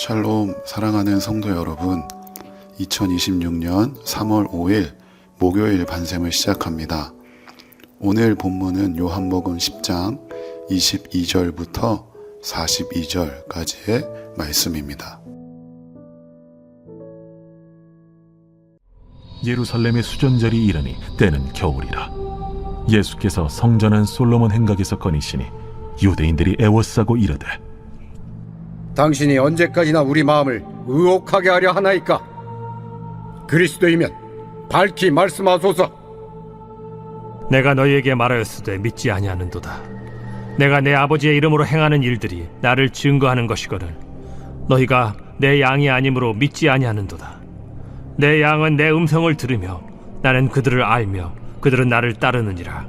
샬롬 사랑하는 성도 여러분, 2026년 3월 5일 목요일 반샘을 시작합니다. 오늘 본문은 요한복음 10장 22절부터 42절까지의 말씀입니다. 예루살렘의 수전절이 이르니 때는 겨울이라. 예수께서 성전한 솔로몬 행각에서 거니시니 유대인들이 애워싸고 이르되, 당신이 언제까지나 우리 마음을 의혹하게 하려 하나이까? 그리스도이면 밝히 말씀하소서. 내가 너희에게 말하였으되 믿지 아니하는도다. 내가 내 아버지의 이름으로 행하는 일들이 나를 증거하는 것이거늘 너희가 내 양이 아니므로 믿지 아니하는도다. 내 양은 내 음성을 들으며 나는 그들을 알며 그들은 나를 따르느니라.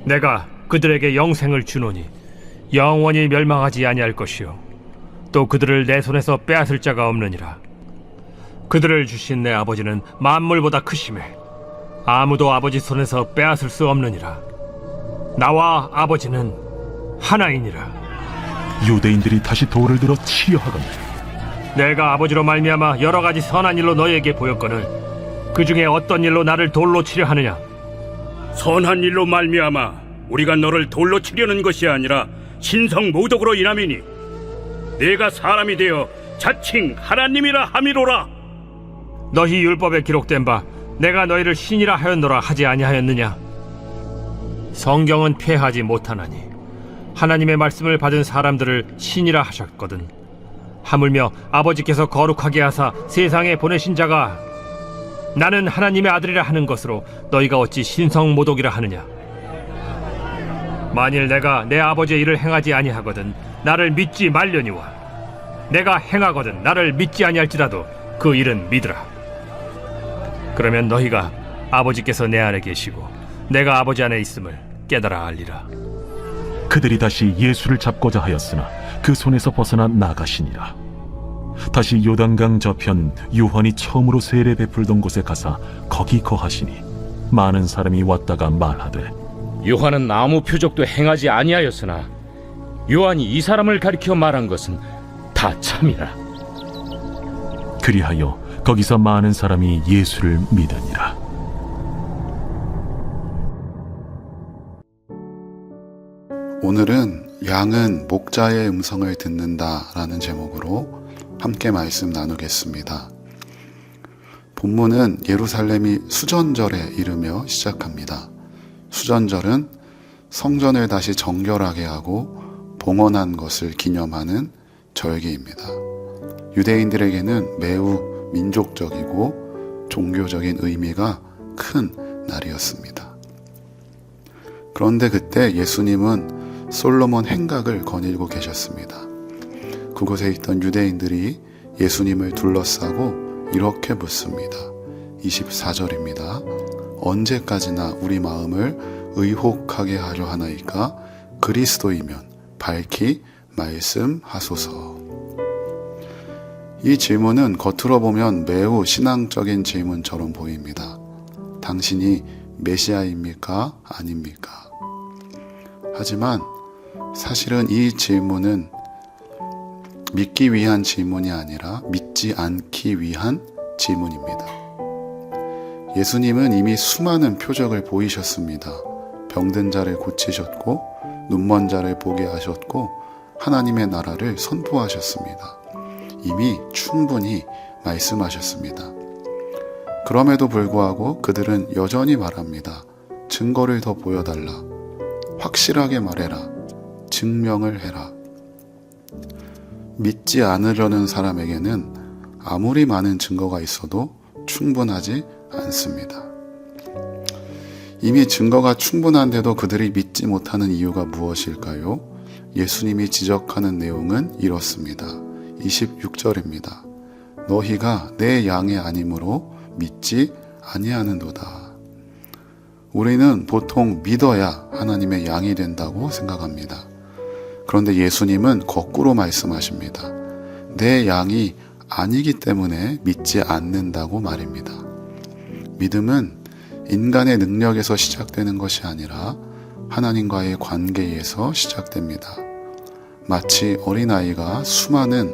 내가 그들에게 영생을 주노니 영원히 멸망하지 아니할 것이요 또 그들을 내 손에서 빼앗을 자가 없느니라. 그들을 주신 내 아버지는 만물보다 크심에 아무도 아버지 손에서 빼앗을 수 없느니라. 나와 아버지는 하나이니라. 유대인들이 다시 돌을 들어 치려 하거늘 내가 아버지로 말미암아 여러 가지 선한 일로 너희에게 보였거늘 그 중에 어떤 일로 나를 돌로 치려 하느냐? 선한 일로 말미암아 우리가 너를 돌로 치려는 것이 아니라 신성 모독으로 인함이니 내가 사람이 되어 자칭 하나님이라 함이로라. 너희 율법에 기록된 바 내가 너희를 신이라 하였노라 하지 아니하였느냐? 성경은 폐하지 못하나니 하나님의 말씀을 받은 사람들을 신이라 하셨거든. 하물며 아버지께서 거룩하게 하사 세상에 보내신 자가 나는 하나님의 아들이라 하는 것으로 너희가 어찌 신성 모독이라 하느냐? 만일 내가 내 아버지의 일을 행하지 아니하거든 나를 믿지 말려니와 내가 행하거든 나를 믿지 아니할지라도 그 일은 믿으라. 그러면 너희가 아버지께서 내 안에 계시고 내가 아버지 안에 있음을 깨달아 알리라. 그들이 다시 예수를 잡고자 하였으나 그 손에서 벗어나 나가시니라. 다시 요단강 저편 요한이 처음으로 세례 베풀던 곳에 가사 거기 거하시니 많은 사람이 왔다가 말하되, 요한은 아무 표적도 행하지 아니하였으나 요한이 이 사람을 가리켜 말한 것은 다 참이라. 그리하여 거기서 많은 사람이 예수를 믿으니라. 오늘은 양은 목자의 음성을 듣는다라는 제목으로 함께 말씀 나누겠습니다. 본문은 예루살렘이 수전절에 이르며 시작합니다. 수전절은 성전을 다시 정결하게 하고 봉헌한 것을 기념하는 절기입니다. 유대인들에게는 매우 민족적이고 종교적인 의미가 큰 날이었습니다. 그런데 그때 예수님은 솔로몬 행각을 거닐고 계셨습니다. 그곳에 있던 유대인들이 예수님을 둘러싸고 이렇게 묻습니다. 24절입니다. 언제까지나 우리 마음을 의혹하게 하려 하나이까? 그리스도이면 밝히 말씀하소서. 이 질문은 겉으로 보면 매우 신앙적인 질문처럼 보입니다. 당신이 메시아입니까? 아닙니까? 하지만 사실은 이 질문은 믿기 위한 질문이 아니라 믿지 않기 위한 질문입니다. 예수님은 이미 수많은 표적을 보이셨습니다. 병든 자를 고치셨고 눈먼 자를 보게 하셨고 하나님의 나라를 선포하셨습니다. 이미 충분히 말씀하셨습니다. 그럼에도 불구하고 그들은 여전히 말합니다. 증거를 더 보여달라. 확실하게 말해라. 증명을 해라. 믿지 않으려는 사람에게는 아무리 많은 증거가 있어도 충분하지 않습니다. 이미 증거가 충분한데도 그들이 믿지 못하는 이유가 무엇일까요? 예수님이 지적하는 내용은 이렇습니다. 26절입니다. 너희가 내 양이 아니므로 믿지 아니하는도다. 우리는 보통 믿어야 하나님의 양이 된다고 생각합니다. 그런데 예수님은 거꾸로 말씀하십니다. 내 양이 아니기 때문에 믿지 않는다고 말입니다. 믿음은 인간의 능력에서 시작되는 것이 아니라 하나님과의 관계에서 시작됩니다. 마치 어린아이가 수많은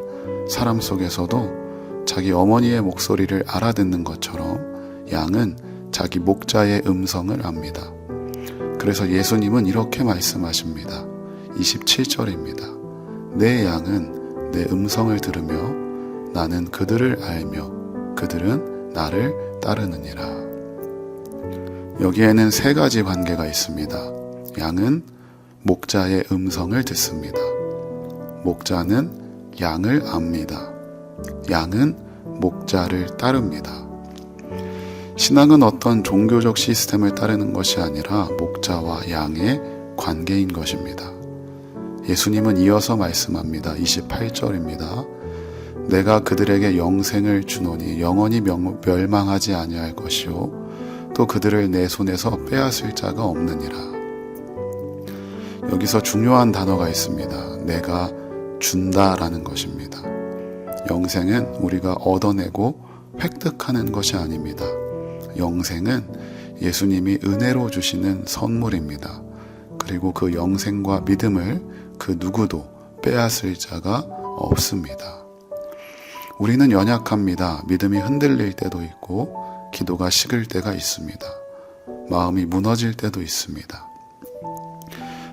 사람 속에서도 자기 어머니의 목소리를 알아듣는 것처럼 양은 자기 목자의 음성을 압니다. 그래서 예수님은 이렇게 말씀하십니다. 27절입니다. 내 양은 내 음성을 들으며 나는 그들을 알며 그들은 나를 따르느니라. 여기에는 세 가지 관계가 있습니다. 양은 목자의 음성을 듣습니다. 목자는 양을 압니다. 양은 목자를 따릅니다. 신앙은 어떤 종교적 시스템을 따르는 것이 아니라 목자와 양의 관계인 것입니다. 예수님은 이어서 말씀합니다. 28절입니다. 내가 그들에게 영생을 주노니 영원히 멸망하지 아니할 것이요 또 그들을 내 손에서 빼앗을 자가 없느니라. 여기서 중요한 단어가 있습니다. 내가 준다라는 것입니다. 영생은 우리가 얻어내고 획득하는 것이 아닙니다. 영생은 예수님이 은혜로 주시는 선물입니다. 그리고 그 영생과 믿음을 그 누구도 빼앗을 자가 없습니다. 우리는 연약합니다. 믿음이 흔들릴 때도 있고 기도가 식을 때가 있습니다. 마음이 무너질 때도 있습니다.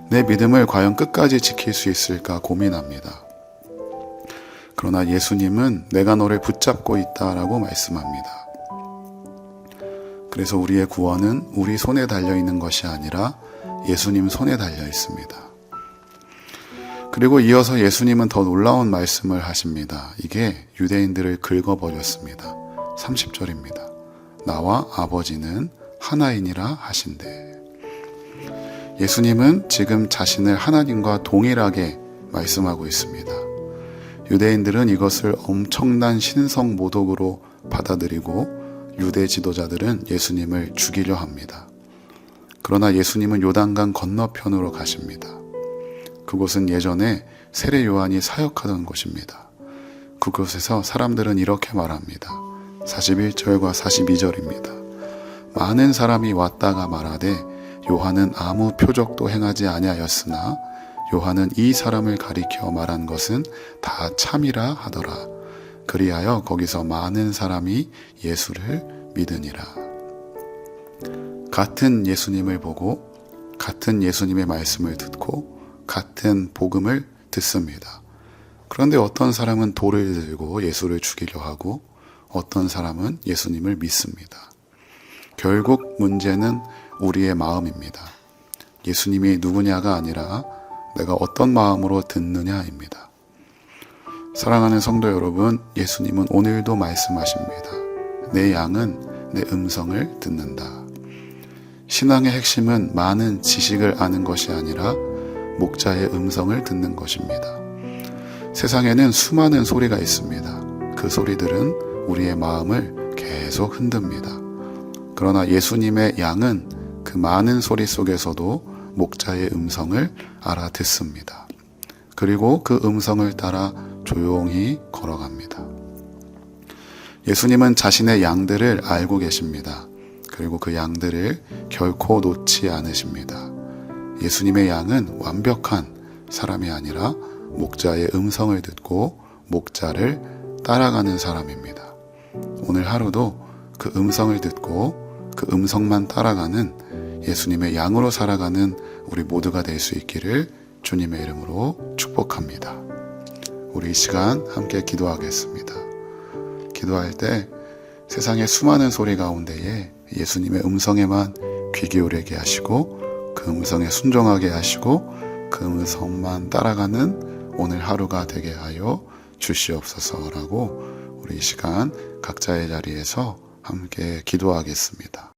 내 믿음을 과연 끝까지 지킬 수 있을까 고민합니다. 그러나 예수님은 내가 너를 붙잡고 있다라고 말씀합니다. 그래서 우리의 구원은 우리 손에 달려있는 것이 아니라 예수님 손에 달려 있습니다. 그리고 이어서 예수님은 더 놀라운 말씀을 하십니다. 이게 유대인들을 긁어버렸습니다. 30절입니다. 나와 아버지는 하나이니라 하신대. 예수님은 지금 자신을 하나님과 동일하게 말씀하고 있습니다. 유대인들은 이것을 엄청난 신성 모독으로 받아들이고 유대 지도자들은 예수님을 죽이려 합니다. 그러나 예수님은 요단강 건너편으로 가십니다. 그곳은 예전에 세례 요한이 사역하던 곳입니다. 그곳에서 사람들은 이렇게 말합니다. 41절과 42절입니다. 많은 사람이 왔다가 말하되 요한은 아무 표적도 행하지 아니하였으나 요한은 이 사람을 가리켜 말한 것은 다 참이라 하더라. 그리하여 거기서 많은 사람이 예수를 믿으니라. 같은 예수님을 보고 같은 예수님의 말씀을 듣고 같은 복음을 듣습니다. 그런데 어떤 사람은 돌을 들고 예수를 죽이려 하고 어떤 사람은 예수님을 믿습니다. 결국 문제는 우리의 마음입니다. 예수님이 누구냐가 아니라 내가 어떤 마음으로 듣느냐입니다. 사랑하는 성도 여러분, 예수님은 오늘도 말씀하십니다. 내 양은 내 음성을 듣는다. 신앙의 핵심은 많은 지식을 아는 것이 아니라 목자의 음성을 듣는 것입니다. 세상에는 수많은 소리가 있습니다. 그 소리들은 우리의 마음을 계속 흔듭니다. 그러나 예수님의 양은 그 많은 소리 속에서도 목자의 음성을 알아듣습니다. 그리고 그 음성을 따라 조용히 걸어갑니다. 예수님은 자신의 양들을 알고 계십니다. 그리고 그 양들을 결코 놓지 않으십니다. 예수님의 양은 완벽한 사람이 아니라 목자의 음성을 듣고 목자를 따라가는 사람입니다. 오늘 하루도 그 음성을 듣고 그 음성만 따라가는 예수님의 양으로 살아가는 우리 모두가 될 수 있기를 주님의 이름으로 축복합니다. 우리 이 시간 함께 기도하겠습니다. 기도할 때 세상의 수많은 소리 가운데에 예수님의 음성에만 귀 기울이게 하시고 그 음성에 순종하게 하시고 그 음성만 따라가는 오늘 하루가 되게 하여 주시옵소서라고 우리 이 시간 각자의 자리에서 함께 기도하겠습니다.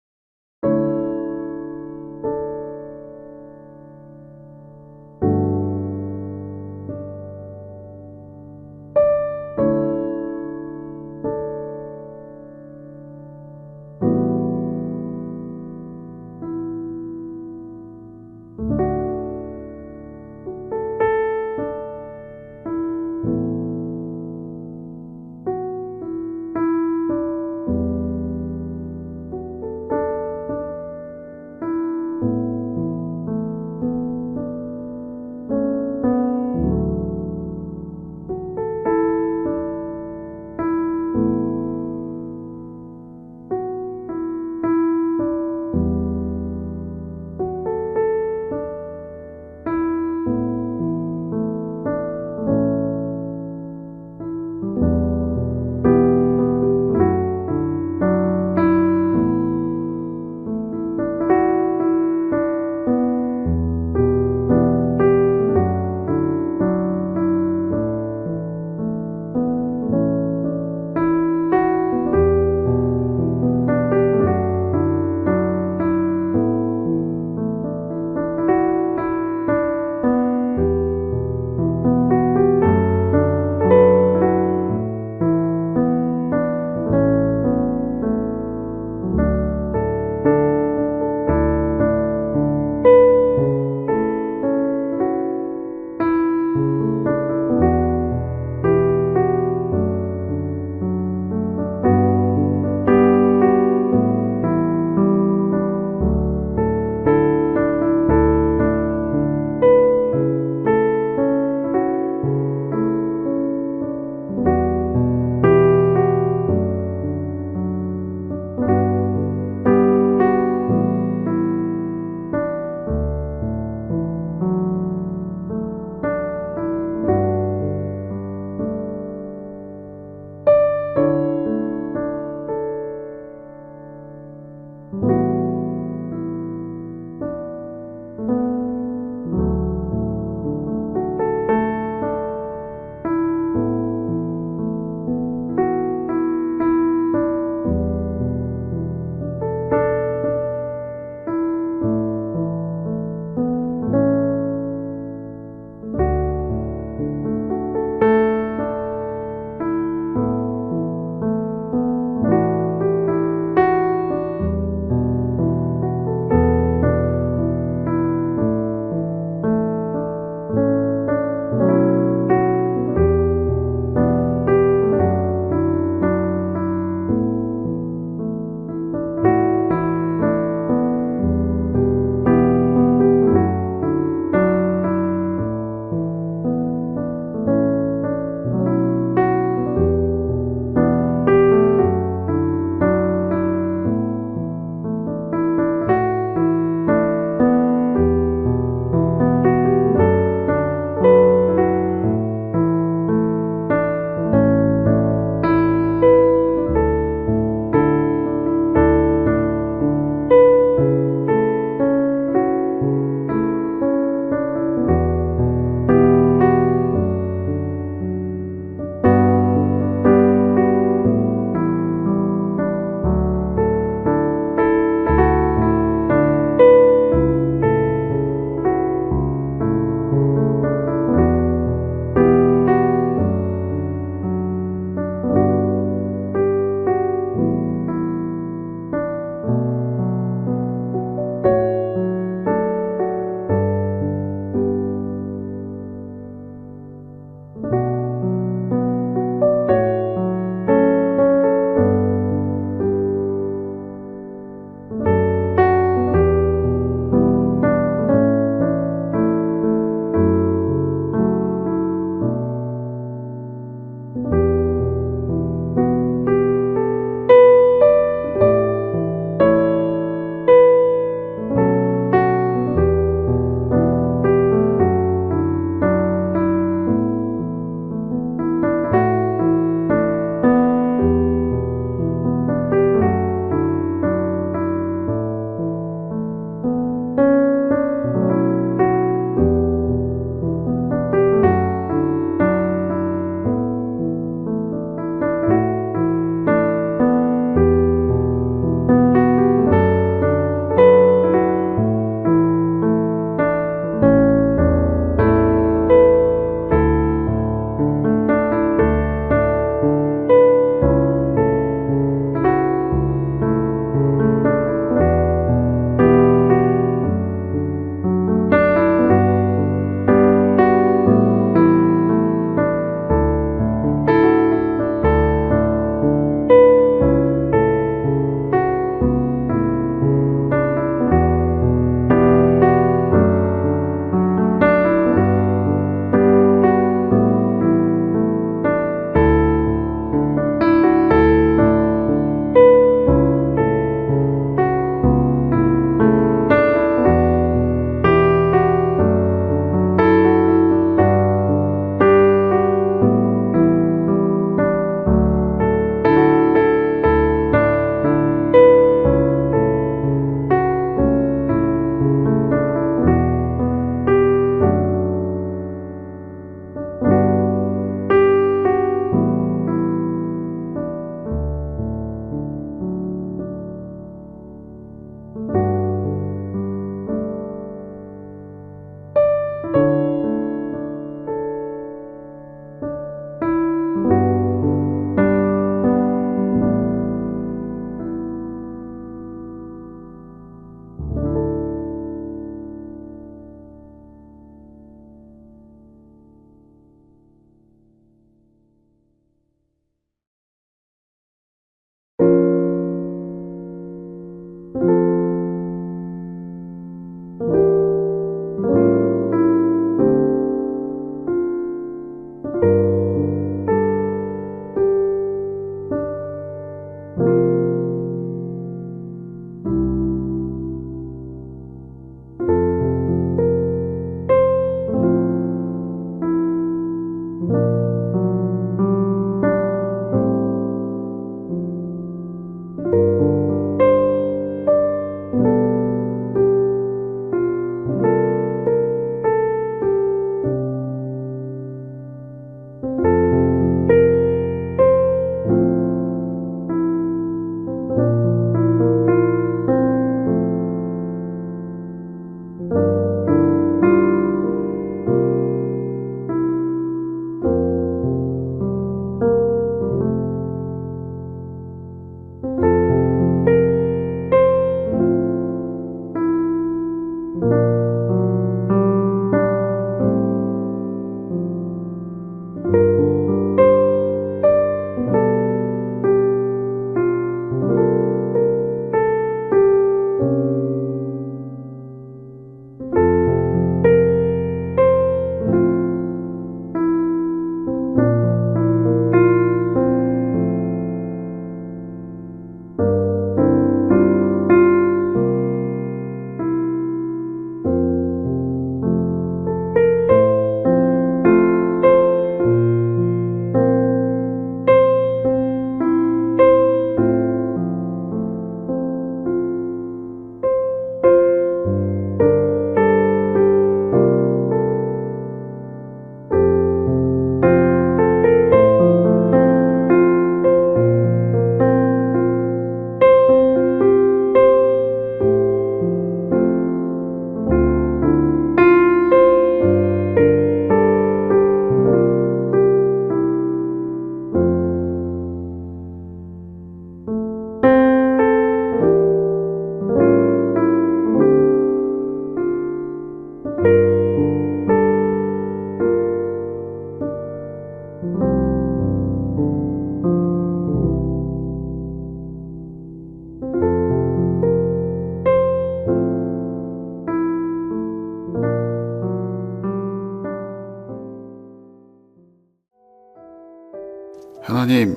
하나님,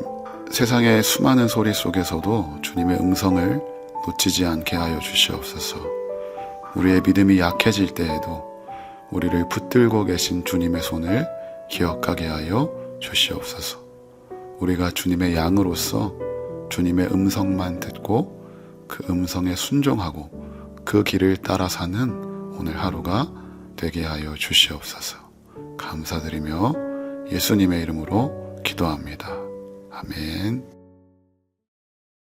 세상의 수많은 소리 속에서도 주님의 음성을 놓치지 않게 하여 주시옵소서. 우리의 믿음이 약해질 때에도 우리를 붙들고 계신 주님의 손을 기억하게 하여 주시옵소서. 우리가 주님의 양으로서 주님의 음성만 듣고 그 음성에 순종하고 그 길을 따라 사는 오늘 하루가 되게 하여 주시옵소서. 감사드리며 예수님의 이름으로 기도합니다. 아멘.